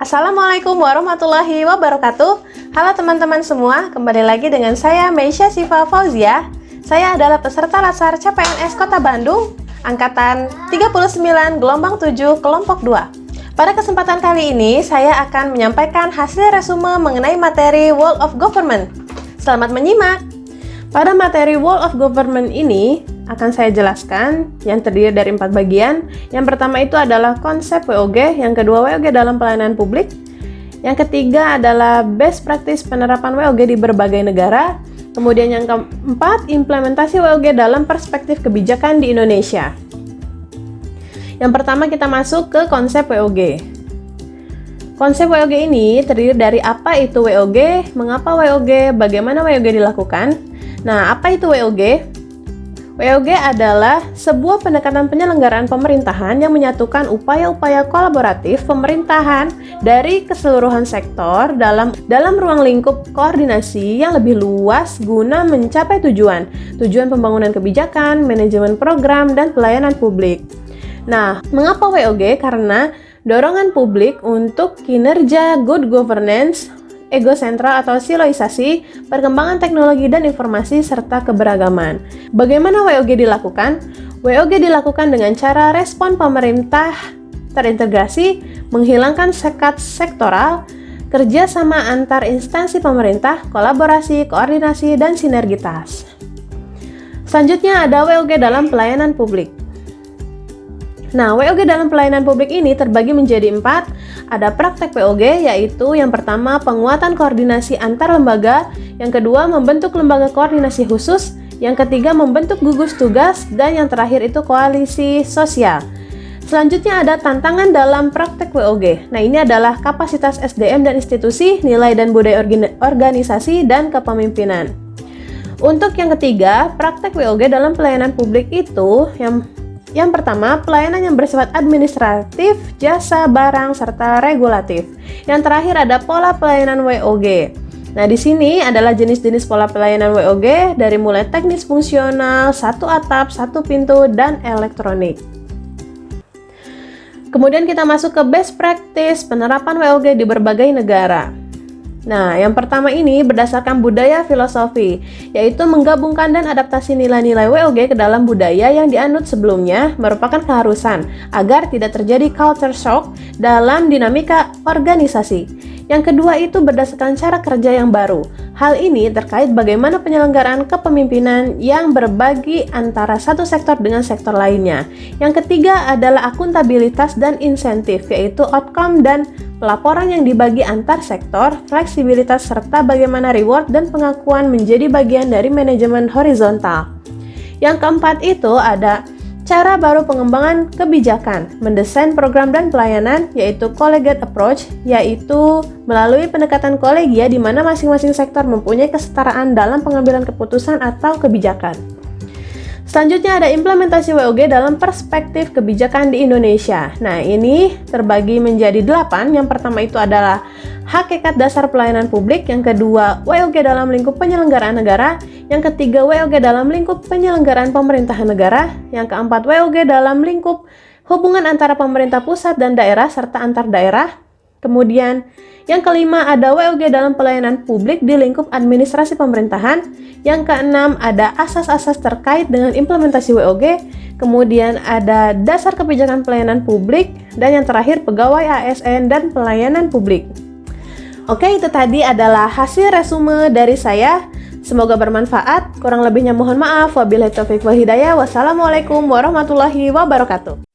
Assalamualaikum warahmatullahi wabarakatuh. Halo teman-teman semua, kembali lagi dengan saya Meisha Siva Fauzia. Saya adalah peserta Latsar CPNS Kota Bandung, Angkatan 39 Gelombang 7 Kelompok 2. Pada kesempatan kali ini, saya akan menyampaikan hasil resume mengenai materi World of Government. Selamat menyimak! Pada materi World of Government ini, akan saya jelaskan yang terdiri dari 4 bagian. Yang pertama itu adalah konsep WOG, yang kedua WOG dalam pelayanan publik, yang ketiga adalah best practice penerapan WOG di berbagai negara, kemudian yang keempat implementasi WOG dalam perspektif kebijakan di Indonesia. Yang pertama kita masuk ke konsep WOG. Konsep WOG ini terdiri dari apa itu WOG, mengapa WOG, bagaimana WOG dilakukan. Nah, apa itu WOG? WOG adalah sebuah pendekatan penyelenggaraan pemerintahan yang menyatukan upaya-upaya kolaboratif pemerintahan dari keseluruhan sektor dalam ruang lingkup koordinasi yang lebih luas guna mencapai tujuan pembangunan kebijakan, manajemen program, dan pelayanan publik. Nah, mengapa WOG? Karena dorongan publik untuk kinerja good governance, egosentral atau siloisasi, perkembangan teknologi dan informasi, serta keberagaman. Bagaimana WOG dilakukan? WOG dilakukan dengan cara respon pemerintah terintegrasi, menghilangkan sekat sektoral, kerjasama antar instansi pemerintah, kolaborasi, koordinasi, dan sinergitas. Selanjutnya ada WOG dalam pelayanan publik. Nah, WOG dalam pelayanan publik ini terbagi menjadi 4. Ada praktek WOG, yaitu yang pertama penguatan koordinasi antar lembaga, yang kedua membentuk lembaga koordinasi khusus, yang ketiga membentuk gugus tugas, dan yang terakhir itu koalisi sosial. Selanjutnya ada tantangan dalam praktek WOG. Nah, ini adalah kapasitas SDM dan institusi, nilai dan budaya organisasi, dan kepemimpinan. Untuk yang ketiga, praktek WOG dalam pelayanan publik itu yang pertama, pelayanan yang bersifat administratif, jasa, barang, serta regulatif. Yang terakhir ada pola pelayanan WOG. Nah, di sini adalah jenis-jenis pola pelayanan WOG dari mulai teknis fungsional, satu atap, satu pintu, dan elektronik. Kemudian kita masuk ke best practice penerapan WOG di berbagai negara. Nah, yang pertama ini berdasarkan budaya filosofi, yaitu menggabungkan dan adaptasi nilai-nilai WOG ke dalam budaya yang dianut sebelumnya merupakan keharusan agar tidak terjadi culture shock dalam dinamika organisasi. Yang kedua itu berdasarkan cara kerja yang baru. Hal ini terkait bagaimana penyelenggaraan kepemimpinan yang berbagi antara satu sektor dengan sektor lainnya. Yang ketiga adalah akuntabilitas dan insentif, yaitu outcome dan pelaporan yang dibagi antar sektor, fleksibilitas, serta bagaimana reward dan pengakuan menjadi bagian dari manajemen horizontal. Yang keempat itu ada cara baru pengembangan kebijakan, mendesain program dan pelayanan, yaitu collegiate approach, yaitu melalui pendekatan kolegia di mana masing-masing sektor mempunyai kesetaraan dalam pengambilan keputusan atau kebijakan. Selanjutnya ada implementasi WOG dalam perspektif kebijakan di Indonesia. Nah, ini terbagi menjadi 8. Yang pertama itu adalah hakikat dasar pelayanan publik, yang kedua WOG dalam lingkup penyelenggaraan negara, yang ketiga WOG dalam lingkup penyelenggaraan pemerintahan negara, yang keempat WOG dalam lingkup hubungan antara pemerintah pusat dan daerah serta antar daerah. Kemudian yang kelima ada WOG dalam pelayanan publik di lingkup administrasi pemerintahan. Yang keenam ada asas-asas terkait dengan implementasi WOG. Kemudian ada dasar kebijakan pelayanan publik. Dan yang terakhir pegawai ASN dan pelayanan publik. Oke, itu tadi adalah hasil resume dari saya. Semoga bermanfaat. Kurang lebihnya mohon maaf. Wabillahi taufiq wal hidayah. Wassalamualaikum warahmatullahi wabarakatuh.